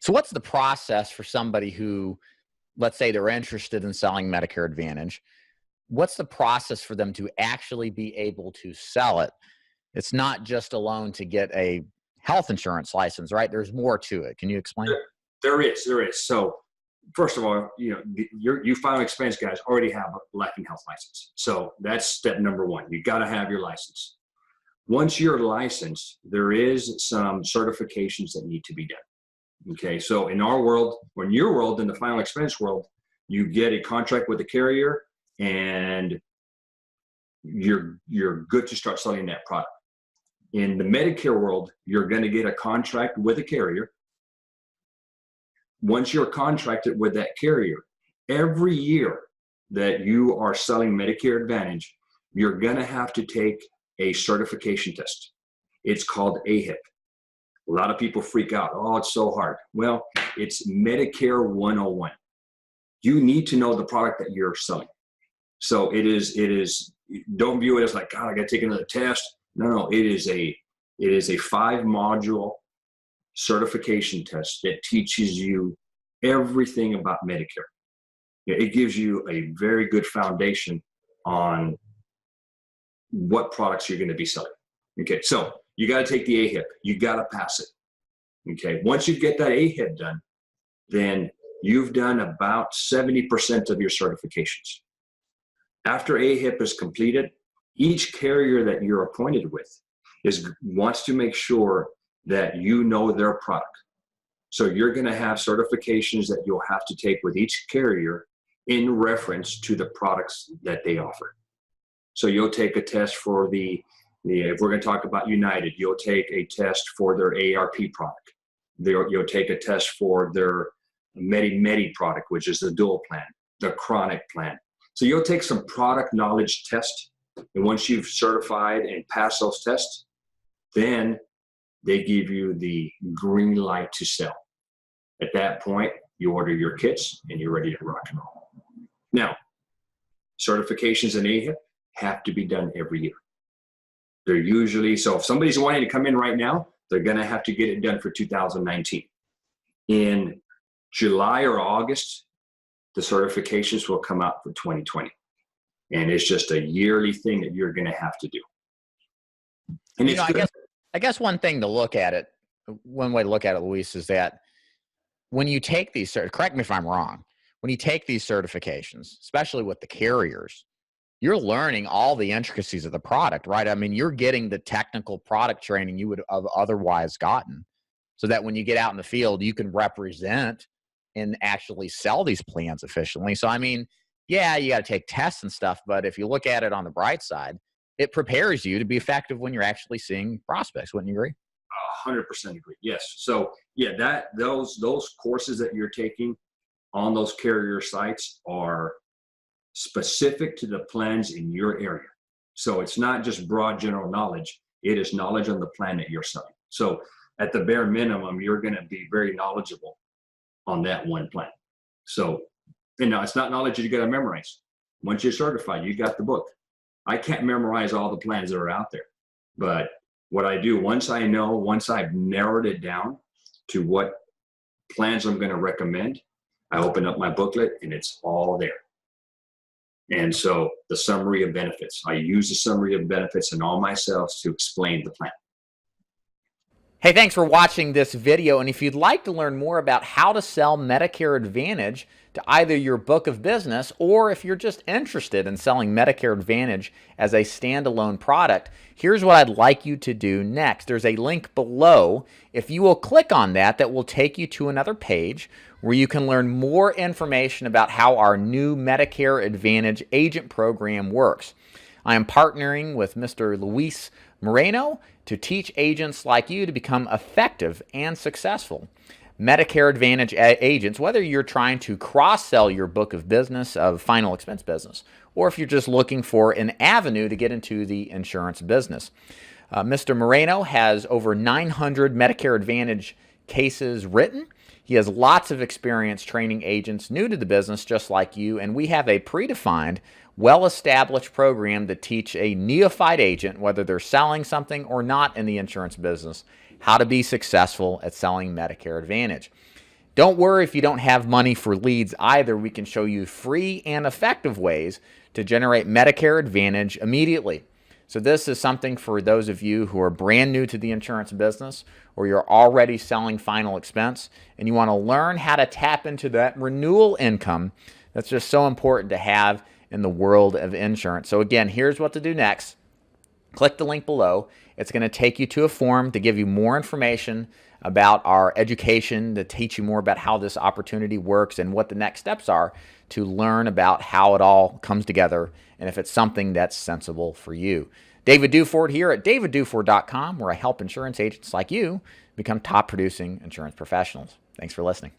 So what's the process for somebody who, let's say they're interested in selling Medicare Advantage? What's the process for them to actually be able to sell it? It's not just alone to get a health insurance license, right? There's more to it. Can you explain? There is. So first of all, you final expense guys already have a life and health license. So that's step number one. You got to have your license. Once you're licensed, there is some certifications that need to be done. Okay, so in our world, or in your world, in the final expense world, you get a contract with the carrier and you're good to start selling that product. In the Medicare world, you're going to get a contract with a carrier. Once you're contracted with that carrier, every year that you are selling Medicare Advantage, you're going to have to take a certification test. It's called AHIP. A lot of people freak out. Oh, it's so hard. Well, it's Medicare 101. You need to know the product that you're selling. So it is, don't view it as like, God, I got to take another test. No, it is a 5-module certification test that teaches you everything about Medicare. It gives you a very good foundation on what products you're going to be selling. Okay, so you got to take the AHIP. You got to pass it. Okay, once you get that AHIP done, then you've done about 70% of your certifications. After AHIP is completed, each carrier that you're appointed with wants to make sure that you know their product. So you're going to have certifications that you'll have to take with each carrier in reference to the products that they offer. So you'll take a test for if we're going to talk about United, you'll take a test for their AARP product. You'll take a test for their Medi product, which is the dual plan, the chronic plan. So you'll take some product knowledge tests, and once you've certified and passed those tests, then they give you the green light to sell. At that point, you order your kits and you're ready to rock and roll. Now, certifications in AHIP have to be done every year. They're usually, so if somebody's wanting to come in right now, they're going to have to get it done for 2019. In July or August, the certifications will come out for 2020. And it's just a yearly thing that you're going to have to do. And I guess one thing to look at it, one way to look at it, Luis, is that when you take these, correct me if I'm wrong, when you take these certifications, especially with the carriers, you're learning all the intricacies of the product, right? I mean, you're getting the technical product training you would have otherwise gotten, so that when you get out in the field, you can represent and actually sell these plans efficiently. So, I mean, yeah, you got to take tests and stuff, but if you look at it on the bright side, it prepares you to be effective when you're actually seeing prospects. Wouldn't you agree? 100% agree. Yes. So yeah, those courses that you're taking on those carrier sites are specific to the plans in your area. So it's not just broad general knowledge. It is knowledge on the plan that you're selling. So at the bare minimum, you're going to be very knowledgeable on that one plan. So, it's not knowledge that you got to memorize. Once you're certified, you got the book. I can't memorize all the plans that are out there, but what I do, once I've narrowed it down to what plans I'm going to recommend, I open up my booklet and it's all there. And so the summary of benefits, I use the summary of benefits in all my sales to explain the plan. Hey, thanks for watching this video. And if you'd like to learn more about how to sell Medicare Advantage to either your book of business, or if you're just interested in selling Medicare Advantage as a standalone product, here's what I'd like you to do next. There's a link below. If you will click on that, that will take you to another page where you can learn more information about how our new Medicare Advantage agent program works. I am partnering with Mr. Luis Moreno to teach agents like you to become effective and successful Medicare Advantage agents, whether you're trying to cross-sell your book of business of final expense business, or if you're just looking for an avenue to get into the insurance business. Mr. Moreno has over 900 Medicare Advantage cases written. He has lots of experience training agents new to the business just like you, and we have a predefined, well-established program to teach a neophyte agent, whether they're selling something or not in the insurance business, how to be successful at selling Medicare Advantage. Don't worry if you don't have money for leads either. We can show you free and effective ways to generate Medicare Advantage immediately. So this is something for those of you who are brand new to the insurance business, or you're already selling final expense and you want to learn how to tap into that renewal income that's just so important to have in the world of insurance. So again, here's what to do next. Click the link below. It's going to take you to a form to give you more information about our education, to teach you more about how this opportunity works and what the next steps are to learn about how it all comes together and if it's something that's sensible for you. David Duford here at davidduford.com, where I help insurance agents like you become top producing insurance professionals. Thanks for listening.